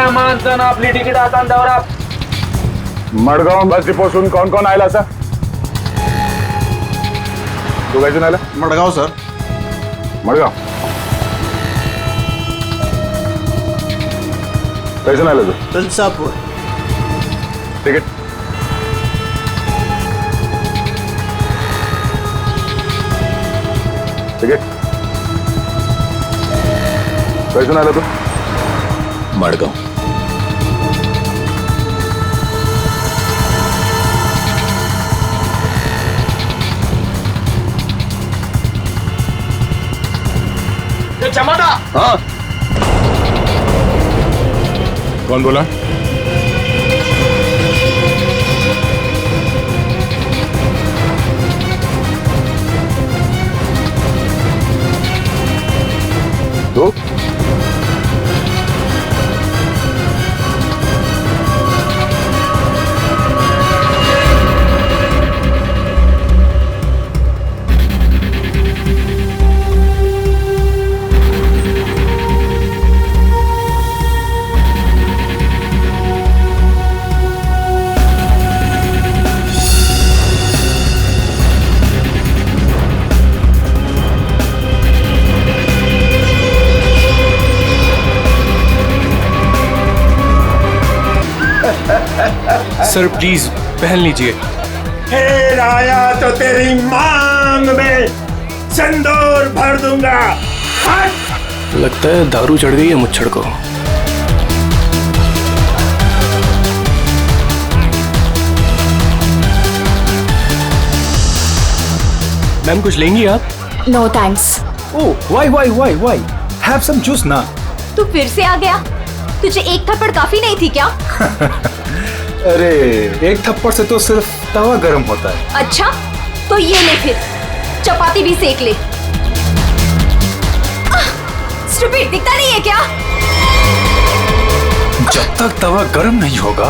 सगळ्या माणसानं आपली तिकीट आता दौरा. मडगाव बस डिपोसून कोण कोण आयला सर? तू काय आला? मडगाव सर. मडगाव कैसून आला तू? तुलसापूर. तिकीट तिकीट कैसून आला तू? मडगाव. चमाटा. हाँ कौन बोला? तू? सर प्लीज पहन लीजिए. फिर आया तो तेरी मांग में सिंदूर भर दूंगा. हट! लगता है दारू चढ़ गई है मुच्छड़ को. मैम कुछ लेंगी आप? No thanks. Oh why have some juice ना. तू फिर से आ गया. तुझे एक थप्पड़ काफी नहीं थी क्या? अरे एक थप्पड़ से तो सिर्फ तवा गर्म होता है. अच्छा तो ये ले फिर चपाती भी सेक ले. स्टूपिड दिखता नहीं है क्या? जब तक तवा गर्म नहीं होगा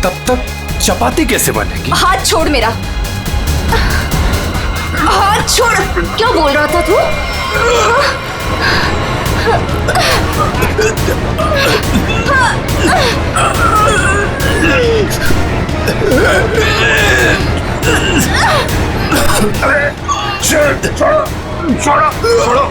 तब तक चपाती कैसे बनेगी? हाथ छोड़ मेरा. हाथ छोड़. क्या बोल रहा था तू? छोड़ो छोड़ो छोड़ो.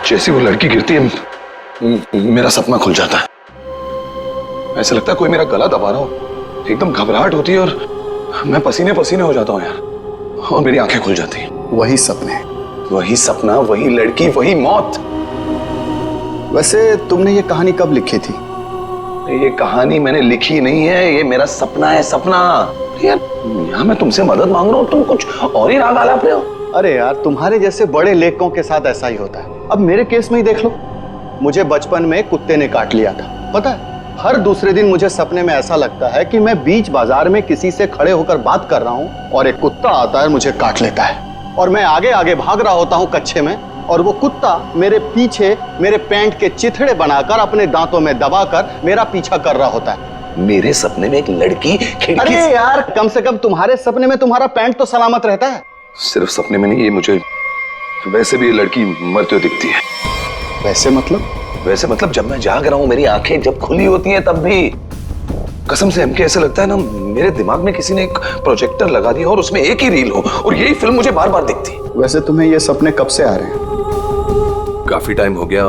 जैसे वो लड़की गिरती है मेरा सपना खुल जाता है. ऐसा लगता है कोई मेरा गला दबा रहा हो. एकदम घबराहट होती है और मैं पसीने पसीने हो जाता हूँ यार. और मेरी आंखें खुल जाती हैं. वही सपने, वही सपना, वही लड़की, वही मौत. वैसे तुमने ये कहानी कब लिखी थी? ये कहानी मैंने लिखी नहीं है, ये मेरा सपना है. सपना यार, यहाँ मैं तुमसे मदद मांग रहा हूँ, तुम कुछ और ही राग आलाप रहे हो. अरे यार तुम्हारे जैसे बड़े लेखकों के साथ ऐसा ही होता है. अब मेरे केस में ही देख लो. मुझे बचपन में कुत्ते ने काट लिया था. पता है हर दूसरे दिन मुझे सपने में ऐसा लगता है कि मैं बीच बाजार में किसी से खड़े होकर बात कर रहा हूँ और एक कुत्ता आता है मुझे काट लेता है और मैं आगे आगे भाग रहा होता हूँ कच्छे में और वो कुत्ता मेरे पीछे मेरे पैंट के चिथड़े बनाकर अपने दांतों में दबाकर मेरा पीछा कर रहा होता है. मेरे सपने में एक लड़की खिड़की अरे यार कम से कम तुम्हारे सपने में तुम्हारा पैंट तो सलामत रहता है. सिर्फ सपने में नहीं, ये मुझे वैसे भी लड़की मरते हुए दिखती है. वैसे मतलब जब मैं जाग रहा हूँ मेरी आंखें जब खुली होती हैं तब भी कसम से हमके ऐसा लगता है ना मेरे दिमाग में किसी ने एक प्रोजेक्टर लगा दिया और उसमें एक ही रील हो और यही फिल्म मुझे बार बार दिखती. वैसे तुम्हें ये सपने कब से आ रहे हैं? काफी टाइम हो गया.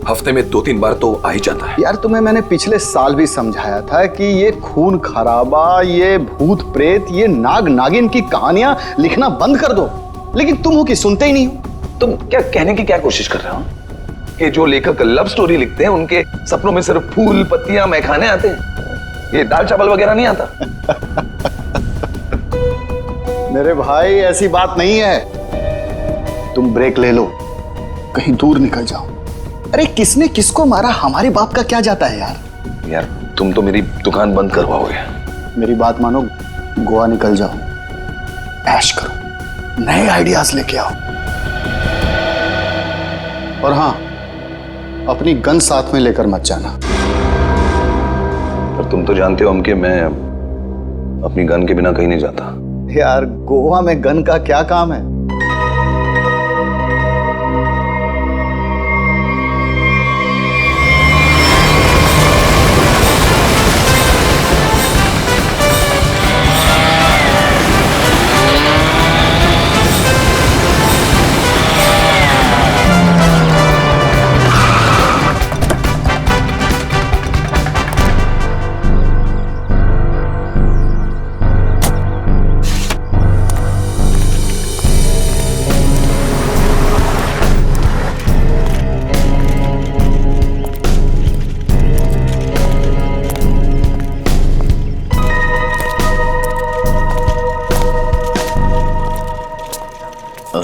हफ्ते में 2-3 बार तो आ ही जाता है. यार तुम्हें मैंने पिछले साल भी समझाया था कि ये खून खराबा, ये भूत प्रेत, ये नाग नागिन की कहानियां लिखना बंद कर दो, लेकिन तुम हो कि सुनते ही नहीं हो. तुम क्या कहने की क्या कोशिश कर रहे हो कि जो लेखक लव स्टोरी लिखते हैं उनके सपनों में सिर्फ फूल पत्तियां मैखाने आते हैं, ये दाल चावल वगैरह नहीं आता? मेरे भाई ऐसी बात नहीं है. तुम ब्रेक ले लो, कहीं दूर निकल जाओ. अरे किसने किसको मारा हमारे बाप का क्या जाता है यार। यार तुम तो मेरी दुकान बंद करवाओगे। मेरी बात मानो, गोवा निकल जाओ, ऐश करो, नए आइडियाज लेके आओ। और हाँ, अपनी गन साथ में लेकर मत जाना। पर तुम तो जानते हो हम कि मैं अपनी गन के बिना कहीं नहीं जाता। यार गोवा में गन का क्या काम है?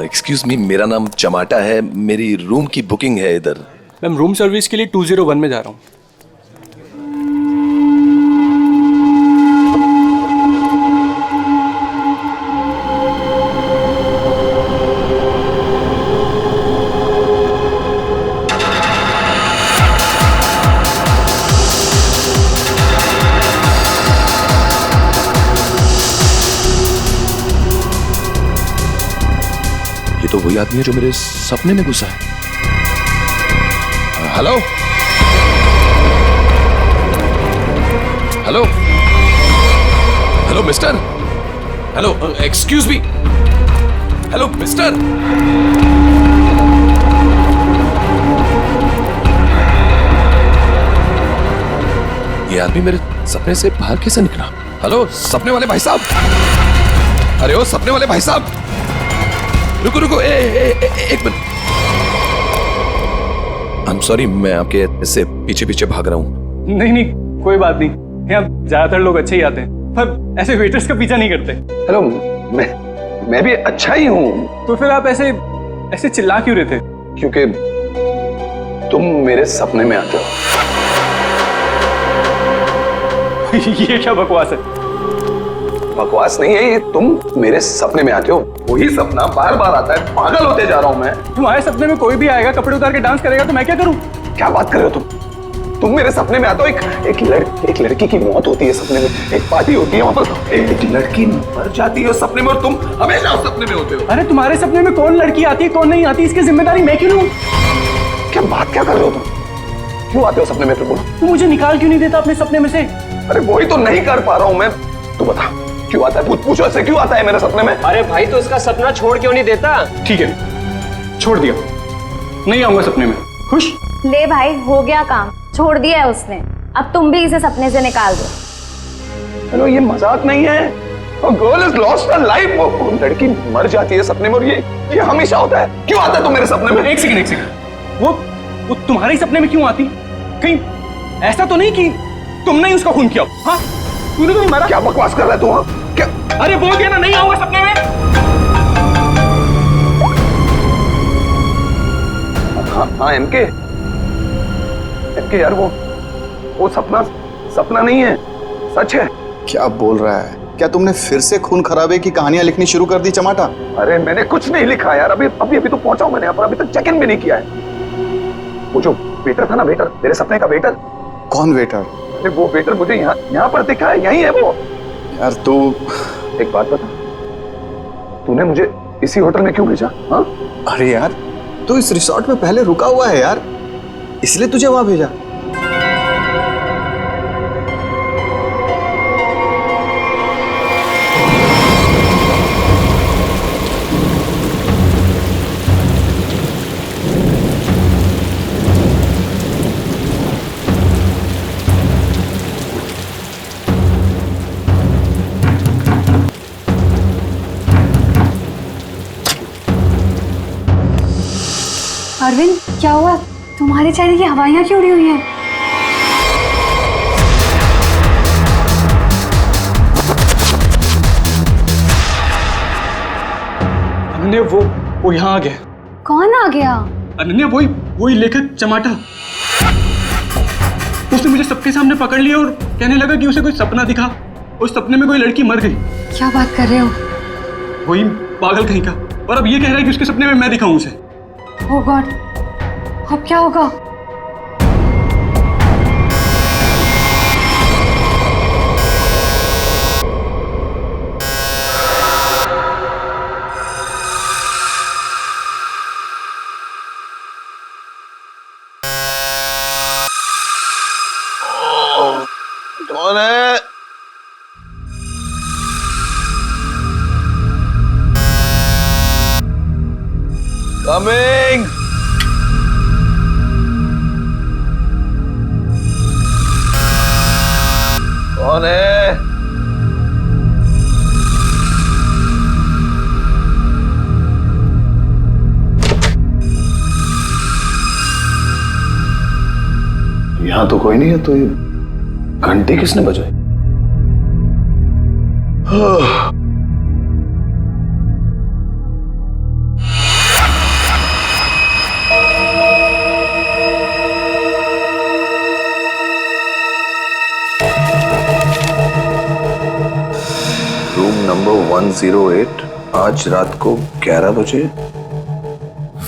एक्सक्यूज मी, मेरा नाम चमाटा है, मेरी रूम की बुकिंग है इधर। मैम रूम सर्विस के लिए 201 में जा रहा हूँ। तो वही आदमी है जो मेरे सपने में घुसा है। Hello hello hello mister, hello excuse me, hello mister. ये आदमी मेरे सपने से बाहर कैसे निकला? हेलो सपने वाले भाई साहब, अरे ओ सपने वाले भाई साहब, रुको रुको, एक मिनट। आई एम सॉरी, मैं आपके ऐसे पीछे पीछे भाग रहा हूँ। नहीं नहीं, कोई बात नहीं, यहाँ ज्यादातर लोग अच्छे ही आते हैं, पर ऐसे वेटर्स का पीछा नहीं करते। हेलो, मैं भी अच्छा ही हूँ। तो फिर आप ऐसे चिल्ला क्यों रहे थे? क्योंकि तुम मेरे सपने में आते हो। ये क्या बकवास है? बकवास नहीं है ये, तुम मेरे सपने में आते हो, वही सपना बार बार आता है, पागल होते जा रहा हूं मैं। तुम्हारे सपने में कोई भी आएगा, कपड़े उतार के डांस करेगा, तो मैं क्या करूं? क्या बात कर रहे हो तुम मेरे सपने में आते हो, एक लड़की की मौत होती है सपने में, एक पार्टी होती है वहां पर, एक लड़की मर जाती है सपने में और तुम हमेशा उस सपने में होते हो। अरे तुम्हारे सपने में कौन लड़की आती है कौन नहीं आती, इसकी जिम्मेदारी मैं क्यों लूं? क्या बात क्या कर रहे हो तुम? क्यों आते हो सपने में? फिर बोलो, तू मुझे निकाल क्यों नहीं देता अपने सपने में से? अरे वही तो नहीं कर पा रहा हूं मैं, तू बता क्यों आता है? पूछो ऐसे क्यों आता है मेरे सपने में? अरे भाई तो उसका सपना छोड़ क्यों नहीं देता? ठीक है, छोड़ दिया, नहीं आऊंगा सपने में। खुश? ले भाई, हो गया काम, छोड़ दिया है उसने, अब तुम भी इसे सपने से निकाल दो। हेलो, ये मजाक नहीं है, girl is lost her life, वो लड़की मर जाती है सपने में और ये हमेशा होता है। क्यों आता है तुम मेरे सपने में? एक सेकंड, वो तुम्हारे सपने में क्यों आती? कहीं ऐसा तो नहीं कि तुमने ही उसका खून किया? हाँ, तूने तो नहीं मारा। क्या बकवास कर रहा है तू? हाँ क्या? अरे बोल दिया ना, नहीं आऊंगा सपने में। हाँ एमके यार, वो सपना नहीं है, सच है। क्या बोल रहा है? क्या तुमने फिर से खून खराबे की कहानियां लिखनी शुरू कर दी चमाटा? अरे मैंने कुछ नहीं लिखा यार, अभी तो पहुंचा हूं मैंने यहाँ पर, अभी तक चेक इन भी नहीं किया है। वो जो वेटर था ना, वेटर, तेरे सपने का वेटर। कौन वेटर? अरे वो वेटर मुझे यहाँ पर दिखा है, यही है वो। यार तू एक बात बता, तूने मुझे इसी होटल में क्यों भेजा? हाँ? अरे यार तू इस रिसोर्ट में पहले रुका हुआ है यार, इसलिए तुझे वहां भेजा। अरविंद, क्या हुआ? तुम्हारे चेहरे की हवाइयां क्यों उड़ी हुई हैं? अनन्या, वो यहाँ आ गया। कौन आ गया? अनन्या, वही वही लेखक चमाटा, उसने मुझे सबके सामने पकड़ लिया और कहने लगा कि उसे कोई सपना दिखा, उस सपने में कोई लड़की मर गई। क्या बात कर रहे हो? वही पागल कहीं का। और अब ये कह रहा है कि उसके सपने में मैं दिखाऊं उसे। ओह गॉड, अब क्या होगा? कौन है? कमिंग। कौन है? यहां तो कोई नहीं है, तो ये घंटी किसने बजाई? रूम नंबर 108, आज रात को 11 बजे।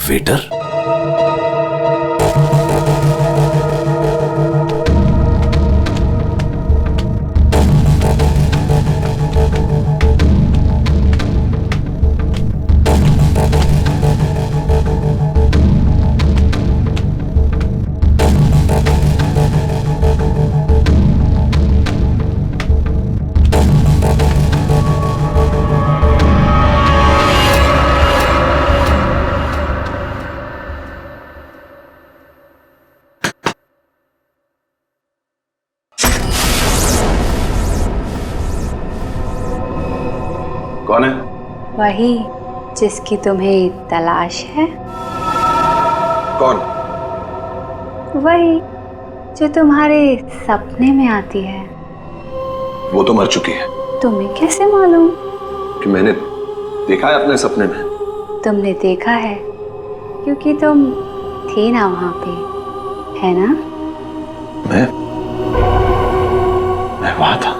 वेटर? कौन है? वही जिसकी तुम्हें तलाश है। कौन? वही जो तुम्हारे सपने में आती है। वो तो मर चुकी है। तुम्हें कैसे मालूम? कि मैंने देखा है अपने सपने में। तुमने देखा है क्योंकि तुम थे ना वहां पे, है ना? मैं वहां था।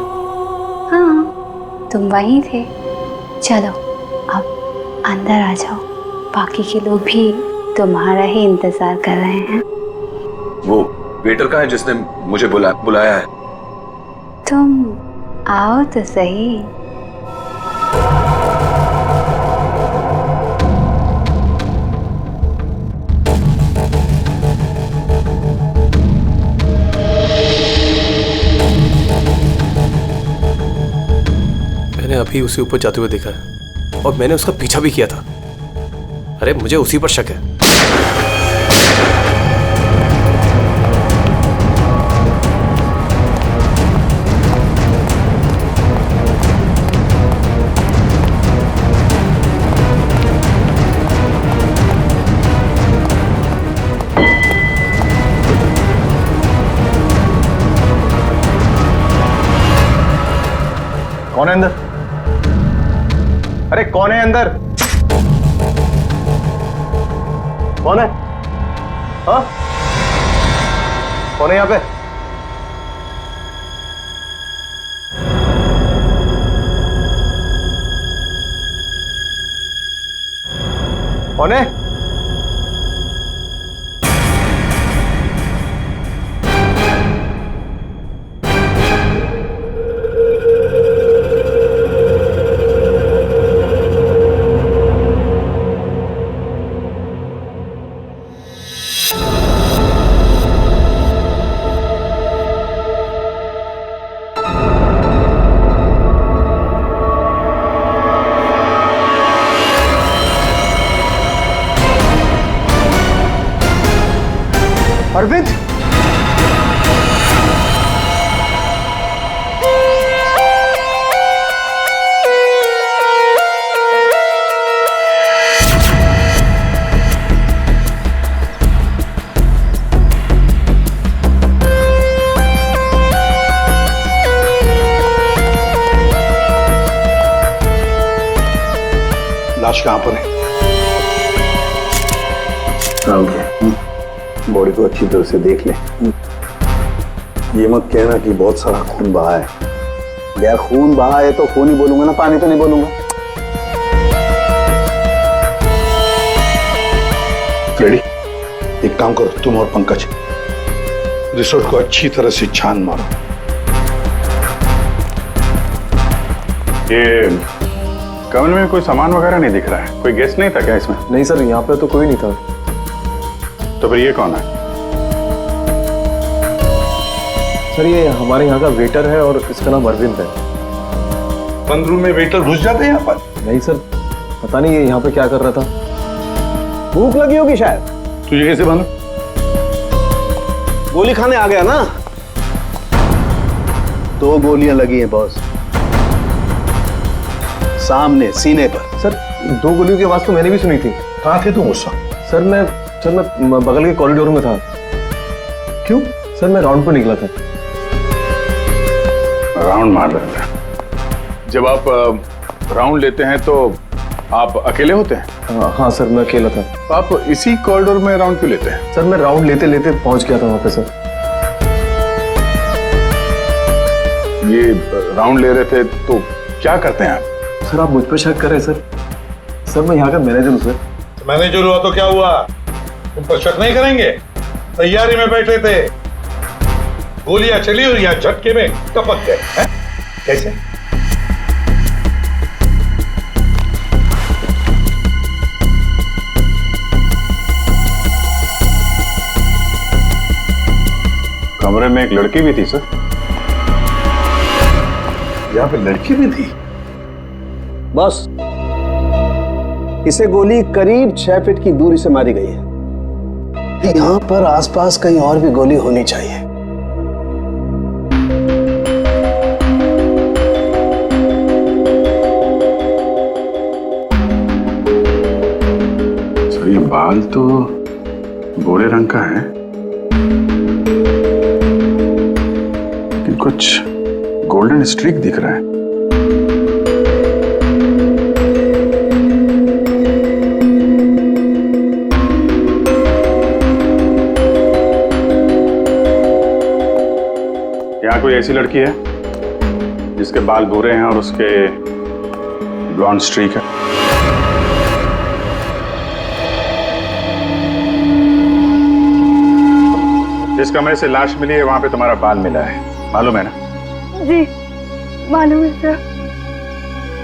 हाँ, तुम वहीं थे। चलो अब अंदर आ जाओ, बाकी के लोग भी तुम्हारा ही इंतजार कर रहे हैं। वो वेटर कहाँ है जिसने मुझे बुलाया है? तुम आओ तो सही। मैंने अभी उसे ऊपर जाते हुए देखा है और मैंने उसका पीछा भी किया था। अरे मुझे उसी पर शक है। कौन है अंदर? अरे कौन है अंदर? कौन है? हाँ? कौन है यहां पे? कौन है? अरविंद, लाश कहां पर है? बॉडी को अच्छी तरह से देख ले। ये मत कहना कि बहुत सारा खून बहा है। यार खून बहा है तो खून ही बोलूंगा ना, पानी तो नहीं बोलूंगा। रेडी? एक काम करो, तुम और पंकज रिसोर्ट को अच्छी तरह से छान मारो। ये कमरे में कोई सामान वगैरह नहीं दिख रहा है। कोई गेस्ट नहीं था क्या इसमें? नहीं सर, यहाँ पे तो कोई नहीं था। तो फिर ये कौन है? सर ये हमारे यहाँ का वेटर है और इसका नाम अरविंद है। बंद रूम में वेटर घुस जाते हैं यहाँ पर। नहीं सर, पता नहीं ये यहाँ पे क्या कर रहा था। भूख लगी होगी शायद। तुझे कैसे मालूम? गोली खाने आ गया ना। 2 गोलियां लगी हैं बॉस, सामने सीने पर। सर 2 गोलियों की आवाज तो मैंने भी सुनी थी। कहाँ थे तुम उस वक्त? सर मैं बगल के कॉरिडोर में था। क्यों? सर मैं राउंड पर निकला था। राउंड मार रहे थे। जब आप राउंड लेते हैं तो आप अकेले होते हैं? हाँ सर, मैं अकेला था। तो आप इसी कॉरिडोर में राउंड क्यों लेते हैं? सर मैं राउंड लेते लेते पहुंच गया था वहां पे सर। ये राउंड ले रहे थे तो क्या करते हैं आप? सर आप मुझ पर शक कर रहे हैं सर? सर मैं यहाँ का मैनेजर हूँ सर। मैनेजर हुआ तो क्या हुआ? तुम पर शक नहीं करेंगे? तैयारी में बैठे थे, गोलियां चली और यहाँ झटके में टपक गए हैं? कैसे? कमरे में एक लड़की भी थी सर। यहाँ पे लड़की भी थी? बस इसे गोली करीब 6 फीट की दूरी से मारी गई है। यहाँ पर आसपास कहीं और भी गोली होनी चाहिए। सर ये बाल तो गोरे रंग का है, लेकिन कुछ गोल्डन स्ट्रीक दिख रहा है। यहाँ कोई ऐसी लड़की है जिसके बाल भूरे हैं और उसके ब्लॉन्ड स्ट्रीक है? जिस कमरे से लाश मिली है वहां पे तुम्हारा बाल मिला है, मालूम है ना? जी मालूम है सर।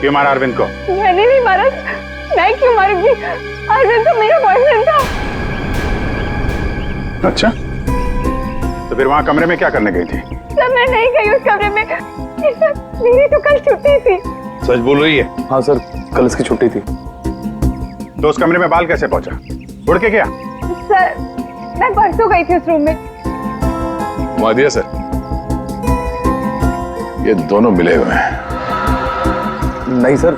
क्यों मारा अरविंद को? मैंने नहीं मारा। मैं क्यों मारूंगी? अरविंद तो मेरा बॉयफ्रेंड था। अच्छा, तो फिर वहां कमरे में क्या करने गई थी? सर मैं नहीं गई उस कमरे में। सर मेरी तो कल छुट्टी थी। सच बोल रही है? हाँ सर, कल इसकी छुट्टी थी। तो उस कमरे में बाल कैसे पहुंचा? उड़ के गया? सर मैं परसों गई थी उस रूम में। मादिया सर, ये दोनों मिले हुए हैं। नहीं सर,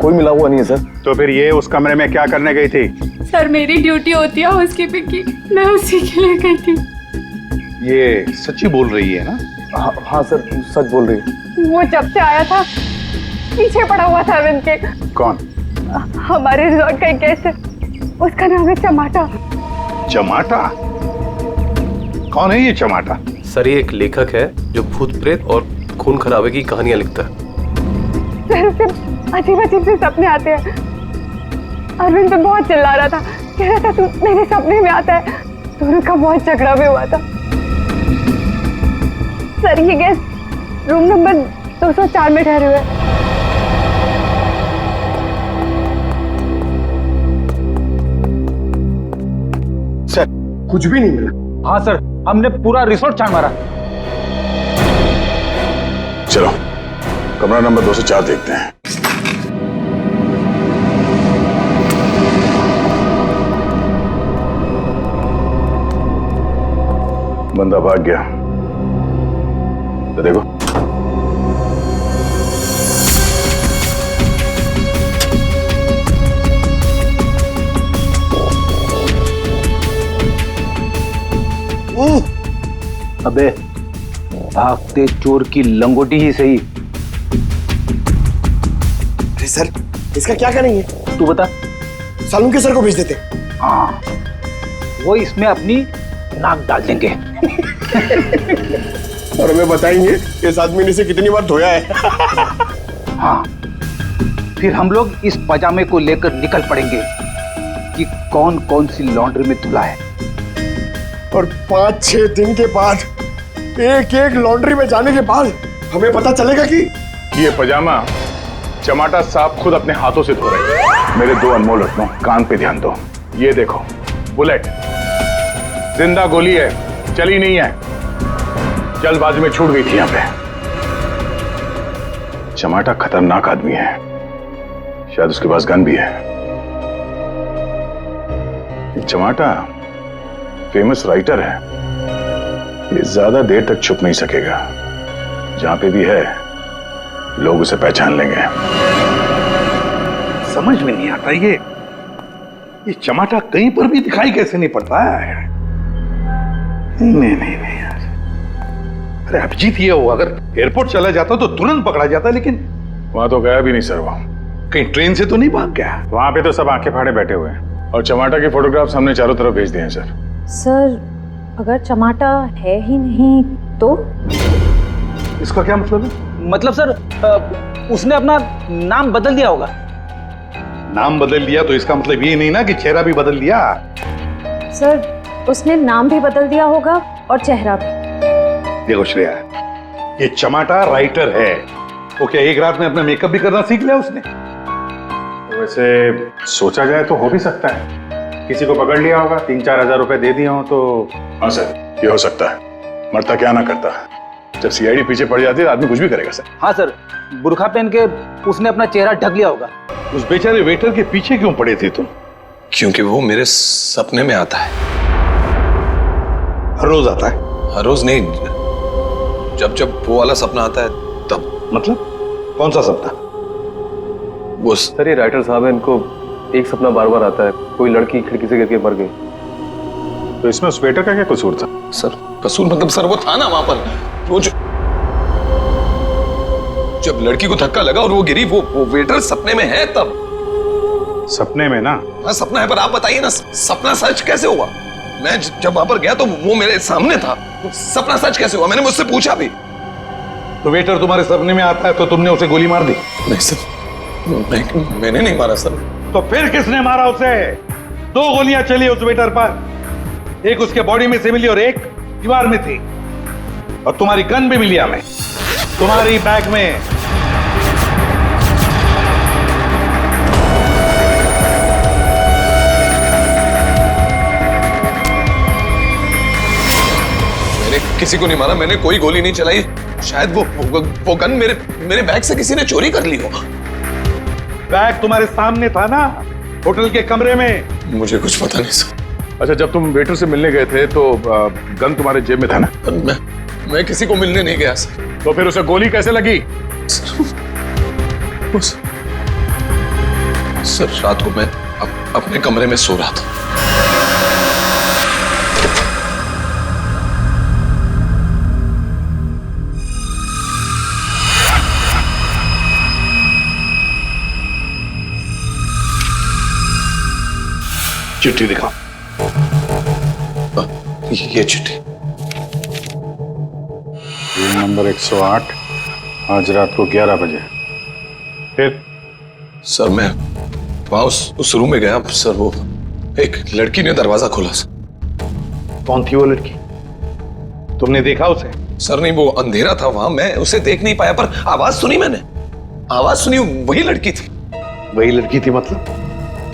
कोई मिला हुआ नहीं है सर। तो फिर ये उस कमरे में क्या करने गई थी? सर मेरी ड्यूटी होती है हाउसकीपिंग की, मैं उसी के लिए गई थी। ये सच्ची बोल रही है ना? हाँ सर, सच बोल रही है। वो जब से आया था पीछे पड़ा हुआ था अरविंद के। कौन? हमारे रिजॉर्ट का एक गेस्ट है, उसका नाम है चमाटा। चमाटा? कौन है ये चमाटा? सर ये एक लेखक है जो भूत प्रेत और खून खराबे की कहानियां लिखता है। सर उसे अजीब अजीब से सपने आते हैं। अरविंद पे बहुत चिल्ला रहा था, कह रहा था तू मेरे सपने में आता है। दोनों का बहुत झगड़ा भी हुआ था। सर ये गेस्ट रूम नंबर 204 में ठहरे हुए। सर कुछ भी नहीं मिला। हाँ सर, हमने पूरा रिसोर्ट छान मारा। चलो कमरा नंबर 204 देखते हैं। बंदा भाग गया, तो देखो। अबे भागते चोर की लंगोटी ही सही। अरे सर इसका क्या करेंगे? तू बता। सालुंके सर को भेज देते। हाँ, वो इसमें अपनी नाक डाल देंगे। और हमें बताएंगे इस आदमी ने इसे कितनी बार धोया है। हाँ, फिर हम लोग इस पजामे को लेकर निकल पड़ेंगे कि कौन कौन सी लॉन्ड्री में धुला है। और 5-6 दिन के बाद एक एक लॉन्ड्री में जाने के बाद हमें पता चलेगा कि ये पजामा चमाटा साहब खुद अपने हाथों से धो रहे हैं। मेरे 2 अनमोल रत्नों, कान पे ध्यान दो। ये देखो, बुलेट जिंदा गोली है, चली नहीं है, जल्दबाजी में छूट गई थी यहां पे। चमाटा खतरनाक आदमी है, शायद उसके पास गन भी है। चमाटा फेमस राइटर है, ये ज्यादा देर तक छुप नहीं सकेगा। जहां पे भी है लोग उसे पहचान लेंगे। समझ में नहीं आता ये चमाटा कहीं पर भी दिखाई कैसे नहीं पड़ता है। नहीं यार, अरे अभिजीत ये हो, अगर एयरपोर्ट चला जाता तो तुरंत पकड़ा जाता, लेकिन वहां तो गया भी नहीं सर। वो कहीं ट्रेन से तो नहीं भाग गया। वहां पे तो सब आंखें फाड़े बैठे हुए हैं और चमाटा के फोटोग्राफ्स हमने चारों तरफ भेज दिए हैं सर। सर, अगर चमाटा है ही नहीं तो? इसका क्या मतलब है? मतलब सर, उसने अपना नाम बदल दिया होगा। नाम बदल दिया तो इसका मतलब ये नहीं ना कि चेहरा भी बदल दिया। सर, उसने नाम भी बदल दिया होगा और चेहरा भी। देखो श्रेया, ये चमाटा राइटर है, वो क्या एक रात में अपना मेकअप भी करना सीख लिया उसने? वैसे सोचा जाए तो हो भी सकता है, किसी को पकड़ लिया होगा, 3-4 हजार रुपए दे दिए हो तो। हाँ सर, ये हो सकता है। मरता क्या ना करता, जब सीआईडी पीछे पड़ जाती है तो आदमी कुछ भी करेगा सर। हाँ सर, बुर्खा पहन के उसने अपना चेहरा ढक लिया होगा। उस बेचारे वेटर के पीछे क्यों पड़े थे तुम? क्योंकि वो मेरे सपने में आता है। हर रोज आता है? हर रोज नहीं, जब वो वाला सपना आता है तब। मतलब कौन सा सपना? वो सर, ये राइटर साहब है, इनको एक सपना बार बार आता है, कोई लड़की खिड़की से गिर के मर गई। तो इसमें उस वेटर का क्या कसूर था? सर, कसूर मतलब सर वो था ना वहां पर, वो जब लड़की को धक्का लगा और वो गिरी, वो वेटर सपने में है तब। सपने में ना? हाँ सपना है, पर आप बताइए ना, सपना सच कैसे हुआ? मैं जब वहां पर गया तो वो मेरे सामने था, सपना सच कैसे हुआ? मैंने मुझसे पूछा भी। तो वेटर तुम्हारे सपने में आता है तो तुमने उसे गोली मार दी? नहीं सर, मैंने नहीं मारा सर। तो फिर किसने मारा उसे? 2 गोलियां चली उस वेटर पर, एक उसके बॉडी में से मिली और एक दीवार में थी। और तुम्हारी गन भी मिली हमें, तुम्हारी बैग में। मैंने किसी को नहीं मारा, मैंने कोई गोली नहीं चलाई। शायद वो गन मेरे बैग से किसी ने चोरी कर ली हो। बैग तुम्हारे सामने था ना, होटल के कमरे में। मुझे कुछ पता नहीं सर। अच्छा, जब तुम वेटर से मिलने गए थे तो गन तुम्हारे जेब में था ना? मैं किसी को मिलने नहीं गया सर। तो फिर उसे गोली कैसे लगी? सर, रात को मैं अपने कमरे में सो रहा था। चिट्ठी दिखा। ये चिट्ठी। रूम नंबर 108, आज रात को 11 बजे। फिर? सर, मैं वहां उस रूम में गया सर, वो एक लड़की ने दरवाजा खोला सर। कौन थी वो लड़की? तुमने देखा उसे? सर नहीं, वो अंधेरा था वहां, मैं उसे देख नहीं पाया, पर आवाज सुनी मैंने। आवाज सुनी, वही लड़की थी। वही लड़की थी मतलब?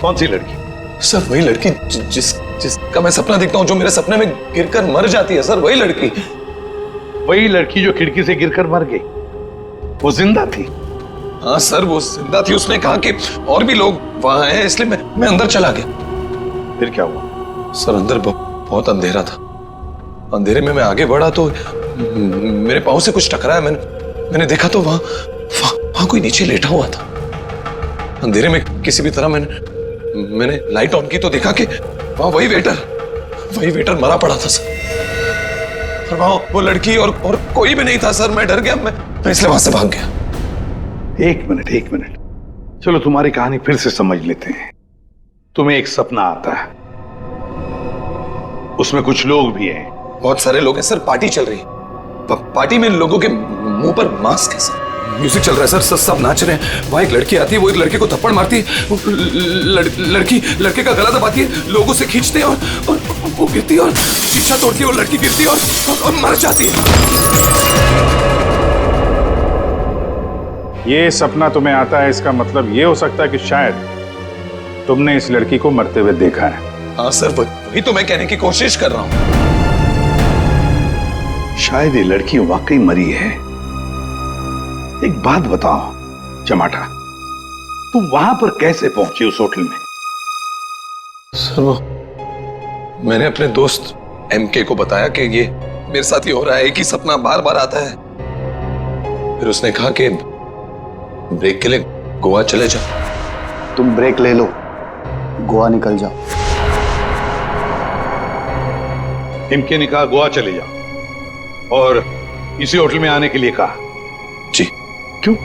कौन सी लड़की? सर, वही लड़की जिसका मैं सपना देखता हूँ, जो मेरे सपने में गिरकर मर जाती है सर, वही लड़की। वही लड़की जो खिड़की से गिरकर मर गई, वो जिंदा थी? हाँ सर, वो जिंदा थी। उसने कहा कि और भी लोग वहां हैं, इसलिए मैं अंदर चला गया। फिर क्या हुआ? सर, अंदर बहुत अंधेरा था। अंधेरे में मैं आगे बढ़ा तो मेरे पाँव से कुछ टकराया। मैंने देखा तो वहां कोई नीचे लेटा हुआ था। अंधेरे में किसी भी तरह मैंने लाइट ऑन की तो देखा कि वहां वही वेटर मरा पड़ा था सर। और वहां वो लड़की और कोई भी नहीं था सर। मैं डर गया, मैं इसलिए वहां से भाग गया। एक मिनट, चलो तुम्हारी कहानी फिर से समझ लेते हैं। तुम्हें एक सपना आता है, उसमें कुछ लोग भी हैं। बहुत सारे लोग हैं सर, पार्टी चल रही है। पार्टी में लोगों के मुंह पर मास्क है सर, म्यूजिक चल रहा है सर, सब नाच रहे हैं। वहां एक लड़की आती है, वो एक लड़के को थप्पड़ मारती है, लड़की लड़के का गला दबाती है, लोगों से खींचते हैं और वो गिरती है और शीशा तोड़ती है, और लड़की गिरती है और मर जाती है। ये सपना तुम्हें आता है, इसका मतलब ये हो सकता है कि शायद तुमने इस लड़की को मरते हुए देखा है। हाँ सर, वही तो मैं कहने की कोशिश कर रहा हूं। शायद ये लड़की वाकई मरी है। एक बात बताओ चमाटा, तुम वहां पर कैसे पहुंचे उस होटल में? सर वो मैंने अपने दोस्त एमके को बताया कि ये मेरे साथ ही हो रहा है, एक ही सपना बार बार आता है। फिर उसने कहा कि ब्रेक के लिए गोवा चले जाओ। तुम ब्रेक ले लो, गोवा निकल जाओ। एमके ने कहा गोवा चले जाओ और इसी होटल में आने के लिए कहा। जी। क्यों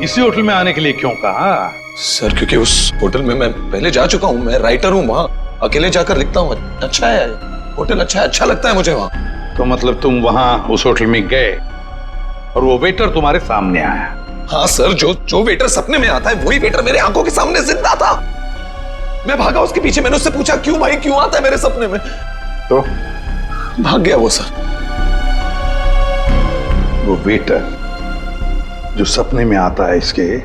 इसी होटल में आने के लिए क्यों कहा? सर क्योंकि उस होटल में मैं पहले जा चुका हूं, मैं राइटर हूं, वहां अकेले जाकर लिखता हूं। अच्छा है होटल, अच्छा लगता है मुझे वहां। तो मतलब तुम वहां उस होटल में गए और वो वेटर तुम्हारे सामने आया? हाँ सर, जो वेटर सपने में आता है वही वेटर मेरे आंखों के सामने जिंदा था। मैं भागा उसके पीछे, मैंने उससे पूछा क्यों भाई, क्यों आता है मेरे सपने में? तो भाग गया वो सर। वो वेटर जो सपने में आता है इसके,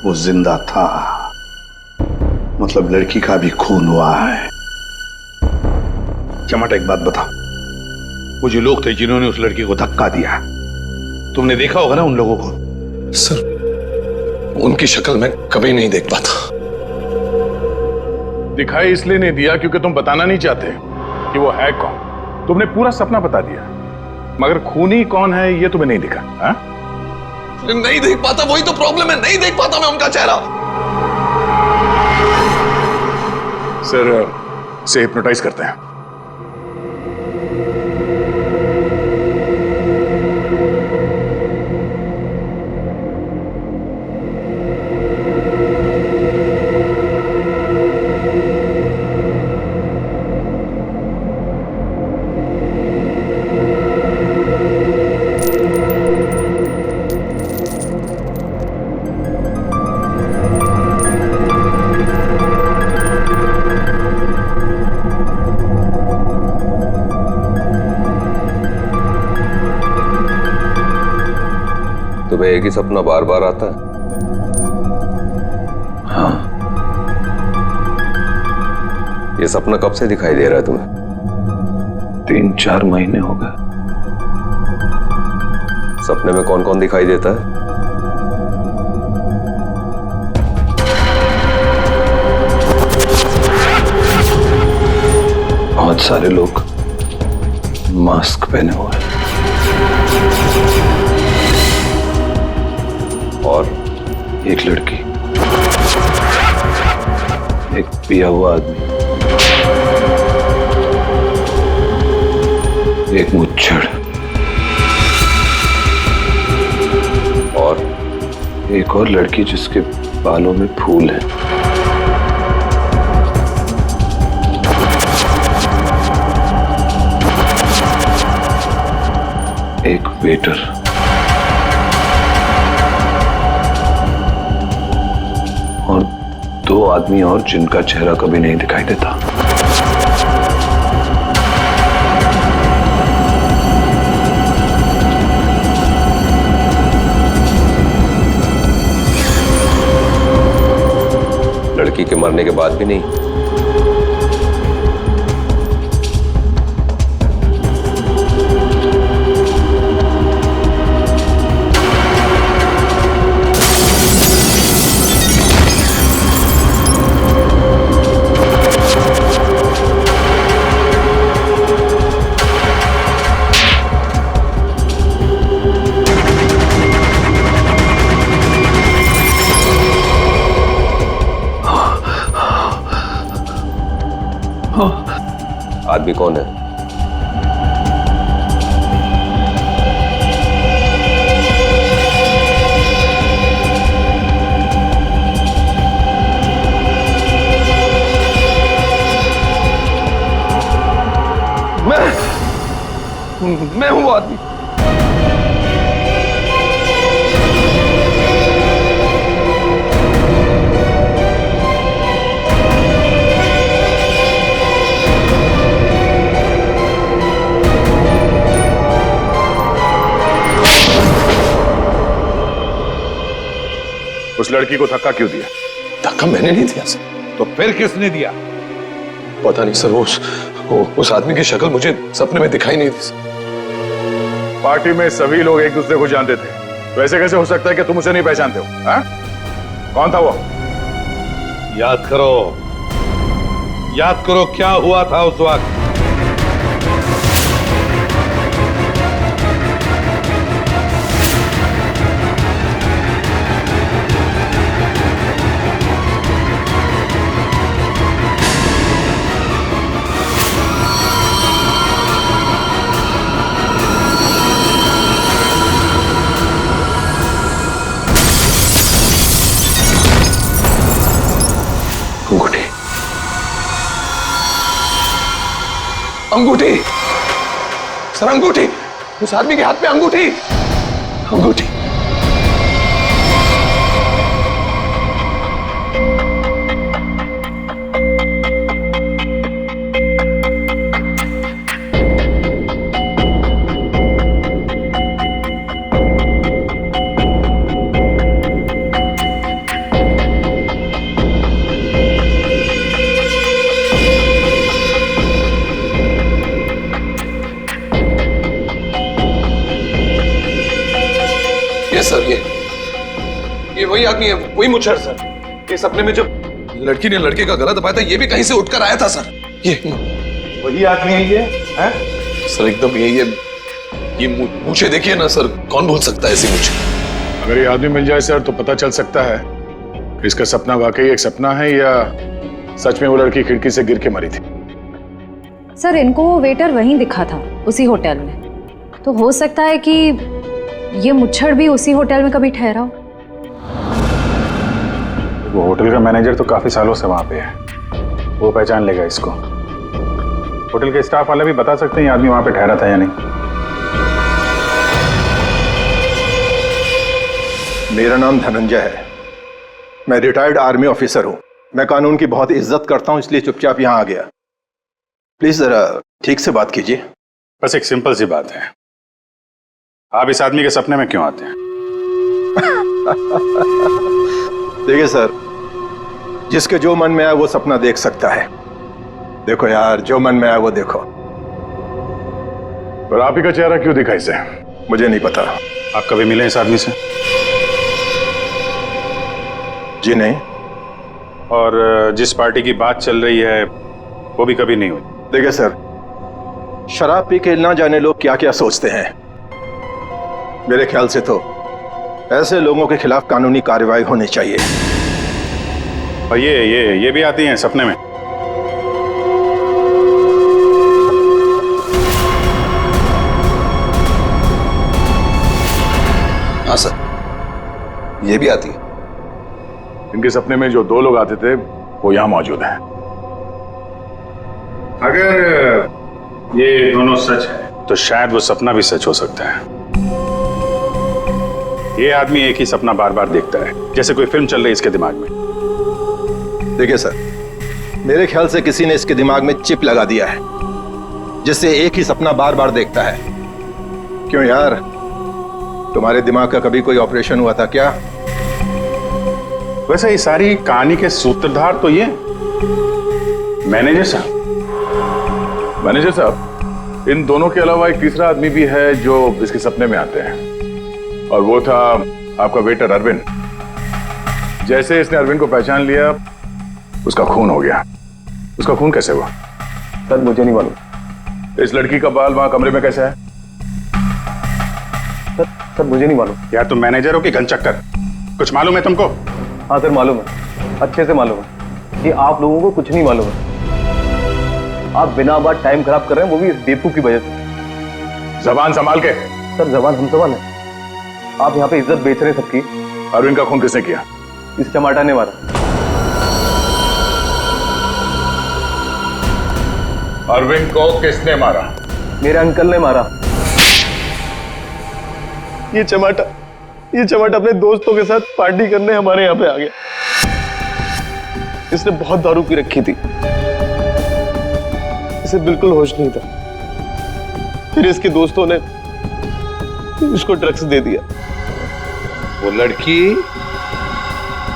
वो जिंदा था। मतलब लड़की का भी खून हुआ है। चमाटा एक बात बता, वो जो लोग थे जिन्होंने उस लड़की को धक्का दिया, तुमने देखा होगा ना उन लोगों को? सर उनकी शक्ल मैं कभी नहीं देख पाता। दिखाई इसलिए नहीं दिया क्योंकि तुम बताना नहीं चाहते कि वो है कौन। तुमने पूरा सपना बता दिया, मगर खूनी कौन है ये तुम्हें नहीं दिखा। हा? नहीं देख पाता, वही तो प्रॉब्लम है, नहीं देख पाता मैं उनका चेहरा। सर से हिप्नोटाइज करते हैं। तुम्हें एक ही सपना बार बार आता है? हाँ। ये सपना कब से दिखाई दे रहा है तुम्हें? 3-4 महीने हो गए। सपने में कौन कौन दिखाई देता है? बहुत सारे लोग मास्क पहने हुए हैं। और एक लड़की, एक पिया हुआ आदमी, एक मुच्छड़ और एक और लड़की जिसके बालों में फूल है। एक वेटर और 2 आदमी और जिनका चेहरा कभी नहीं दिखाई देता। लड़की के मरने के बाद भी नहीं? आदमी कौन है? मैं हूं वो आदमी। उस लड़की को धक्का क्यों दिया? धक्का मैंने नहीं दिया सर। तो फिर किसने दिया? पता नहीं सर, उस आदमी की शक्ल मुझे सपने में दिखाई नहीं दी सर। पार्टी में सभी लोग एक दूसरे को जानते थे, तो ऐसे कैसे हो सकता है कि तुम उसे नहीं पहचानते हो? हाँ? कौन था वो? याद करो क्या हुआ था उस वक्त। अंगूठी सर, अंगूठी। उस आदमी के हाथ में अंगूठी। सर ये वही आदमी है, वही मुच्छर सर। ये सपने में जब लड़की ने लड़के का गला दबाया था, ये भी कहीं से उठकर आया था सर। ये वही आदमी है ये है? सर एकदम यही है। ये मूछें देखिए ना सर, कौन भूल सकता है ऐसी मूछें। अगर ये आदमी मिल जाए सर तो पता चल सकता है इसका सपना वाकई एक सपना है या सच में वो लड़की खिड़की से गिर के मरी थी। सर इनको वो वेटर वहीं दिखा था, उसी होटल में। तो हो सकता है कि ये मुच्छड़ भी उसी होटल में कभी ठहरा हो। वो होटल का मैनेजर तो काफी सालों से वहां पे है, वो पहचान लेगा इसको। होटल के स्टाफ वाले भी बता सकते हैं ये आदमी वहां पे ठहरा था या नहीं। मेरा नाम धनंजय है, मैं रिटायर्ड आर्मी ऑफिसर हूं। मैं कानून की बहुत इज्जत करता हूं, इसलिए चुपचाप यहां आ गया। प्लीज जरा ठीक से बात कीजिए। बस एक सिंपल सी बात है, आप इस आदमी के सपने में क्यों आते हैं? देखिए सर, जिसके जो मन में आए वो सपना देख सकता है। देखो यार, जो मन में आए वो देखो। पर आप ही का चेहरा क्यों दिखा इसे? मुझे नहीं पता। आप कभी मिले इस आदमी से? जी नहीं। और जिस पार्टी की बात चल रही है वो भी कभी नहीं हुई? देखिए सर, शराब पी के ना जाने लोग क्या क्या सोचते हैं। मेरे ख्याल से तो ऐसे लोगों के खिलाफ कानूनी कार्रवाई होनी चाहिए। और ये भी आती हैं सपने में? हाँ सर, ये भी आती है। इनके सपने में जो दो लोग आते थे वो यहां मौजूद हैं। अगर ये दोनों सच है तो शायद वो सपना भी सच हो सकता है। ये आदमी एक ही सपना बार बार देखता है, जैसे कोई फिल्म चल रही है इसके दिमाग में। देखिए सर, मेरे ख्याल से किसी ने इसके दिमाग में चिप लगा दिया है, जिससे एक ही सपना बार बार देखता है। क्यों यार, तुम्हारे दिमाग का कभी कोई ऑपरेशन हुआ था क्या? वैसे ये सारी कहानी के सूत्रधार तो ये मैनेजर साहब। मैनेजर साहब, इन दोनों के अलावा एक तीसरा आदमी भी है जो इसके सपने में आते हैं, और वो था आपका वेटर अरविंद। जैसे इसने अरविंद को पहचान लिया, उसका खून हो गया। उसका खून कैसे हुआ? सर मुझे नहीं मालूम। इस लड़की का बाल वहां कमरे में कैसे है? सर मुझे नहीं मालूम। यार तुम मैनेजर हो कि घनचक्कर? कुछ मालूम है तुमको? हाँ सर मालूम है, अच्छे से मालूम है कि आप लोगों को कुछ नहीं मालूम है। आप बिना बात टाइम खराब कर रहे हैं, वो भी इस बेवकूफ की वजह से। जबान संभाल के। सर जबान हम संभाल है, आप यहाँ पे इज्जत बेच रहे हैं सबकी। अरविंद का खून किसने किया? इस चमाटा ने मारा। अरविंद को किसने मारा? मेरे अंकल ने मारा। ये चमाटा अपने दोस्तों के साथ पार्टी करने हमारे यहाँ पे आ गया। इसने बहुत दारू पी रखी थी, इसे बिल्कुल होश नहीं था। फिर इसके दोस्तों ने इसको ड्रग्स दे दिया। वो लड़की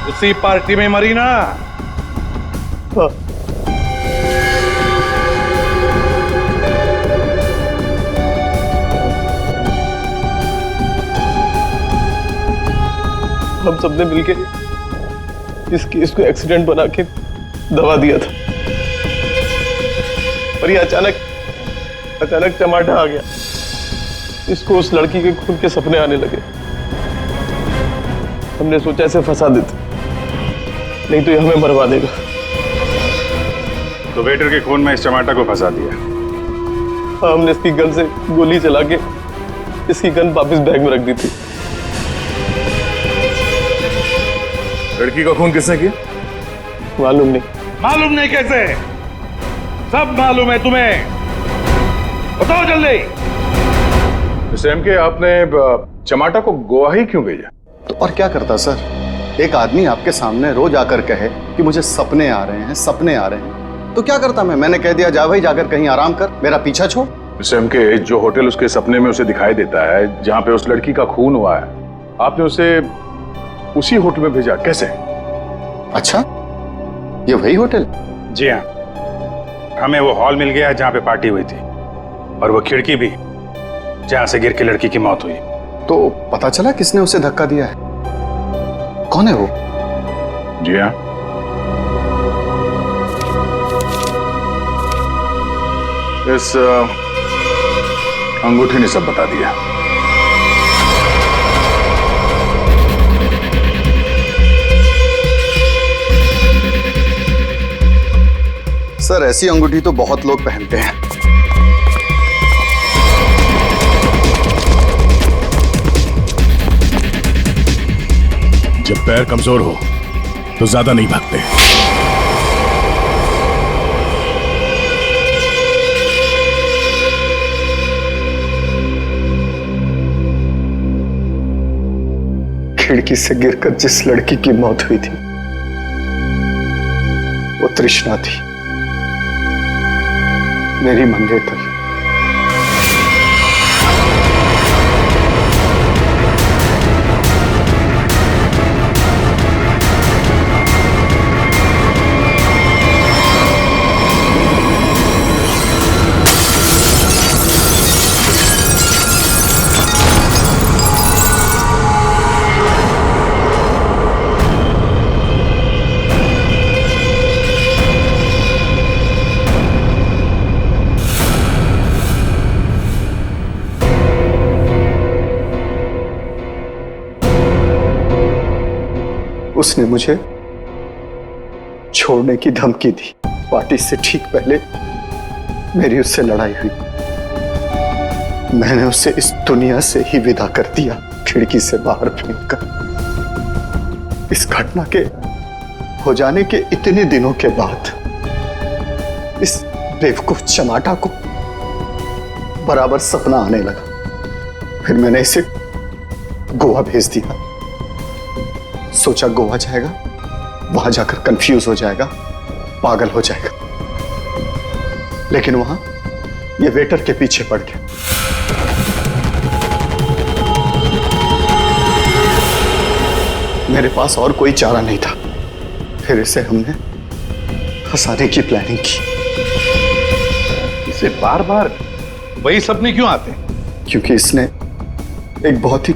उसी पार्टी में मरी ना? हाँ। हम सबने मिलके इस केस को एक्सीडेंट बना के दबा दिया था, पर ये अचानक चमाटा आ गया। इसको उस लड़की के खून के सपने आने लगे। हमने सोचा इसे फंसा देते, नहीं तो ये हमें मरवा देगा। तो वेटर के खून में इस चमाटा को फंसा दिया? हाँ, हमने इसकी गन से गोली चला के इसकी गन वापस बैग में रख दी थी। लड़की का खून किसने किया? मालूम नहीं। मालूम नहीं कैसे? सब मालूम है तुम्हें, बताओ जल्दी। सैम के आपने चमाटा को गोवा ही क्यों भेजा? तो और क्या करता सर? एक आदमी आपके सामने रोज आकर कहे कि मुझे सपने आ रहे हैं, सपने आ रहे हैं, तो क्या करता मैंने कह दिया, जा भाई जाकर कहीं आराम कर, मेरा पीछा छोड़। सैम के जो होटल उसके सपने में उसे दिखाई देता है, जहां पे उस लड़की का खून हुआ है, आपने उसे उसी होटल में भेजा, कैसे? अच्छा, ये वही होटल? जी हाँ, हमें वो हॉल मिल गया जहां पे पार्टी हुई थी, और वो खिड़की भी जहां से गिर के लड़की की मौत हुई। तो पता चला किसने उसे धक्का दिया है? कौन है वो? जी हाँ, इस अंगूठी ने सब बता दिया। सर, ऐसी अंगूठी तो बहुत लोग पहनते हैं। जब पैर कमजोर हो तो ज्यादा नहीं भागते। खिड़की से गिरकर जिस लड़की की मौत हुई थी वो तृष्णा थी, मेरी मंगेतर। उसने मुझे छोड़ने की धमकी दी। पार्टी से ठीक पहले मेरी उससे लड़ाई हुई। मैंने उसे इस दुनिया से ही विदा कर दिया, खिड़की से बाहर फेंककर। इस घटना के हो जाने के इतने दिनों के बाद इस बेवकूफ चमाटा को बराबर सपना आने लगा। फिर मैंने इसे गोवा भेज दिया। सोचा गोवा जाएगा, वहां जाकर कंफ्यूज हो जाएगा, पागल हो जाएगा, लेकिन वहां ये वेटर के पीछे पड़ गया। मेरे पास और कोई चारा नहीं था। फिर इसे हमने फंसाने की प्लानिंग की। इसे बार बार वही सपने क्यों आते हैं? क्योंकि इसने एक बहुत ही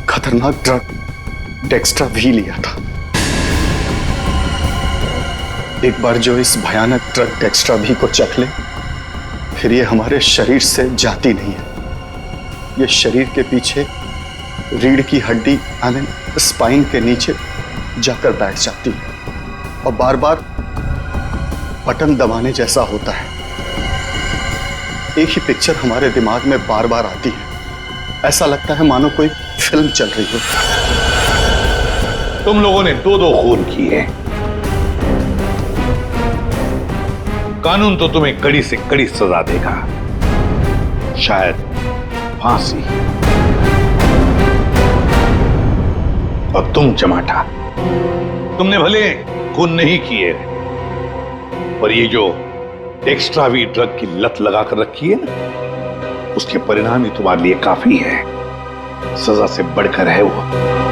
खतरनाक ड्रग डेक्स्ट्रा भी लिया था। एक बार जो इस भयानक ड्रग डेक्स्ट्रा भी को चख ले, फिर ये हमारे शरीर से जाती नहीं है। ये शरीर के पीछे रीढ़ की हड्डी स्पाइन के नीचे जाकर बैठ जाती है और बार बार बटन दबाने जैसा होता है। एक ही पिक्चर हमारे दिमाग में बार बार आती है। ऐसा लगता है मानो कोई फिल्म चल रही हो। तुम लोगों ने दो खून किए। कानून तो तुम्हें कड़ी से कड़ी सजा देगा, शायद फांसी। और तुम चमाटा, तुमने भले खून नहीं किए, पर ये जो एक्स्ट्रा वी ड्रग की लत लगाकर रखी है ना, उसके परिणाम ही तुम्हारे लिए काफी है। सजा से बढ़कर है वो।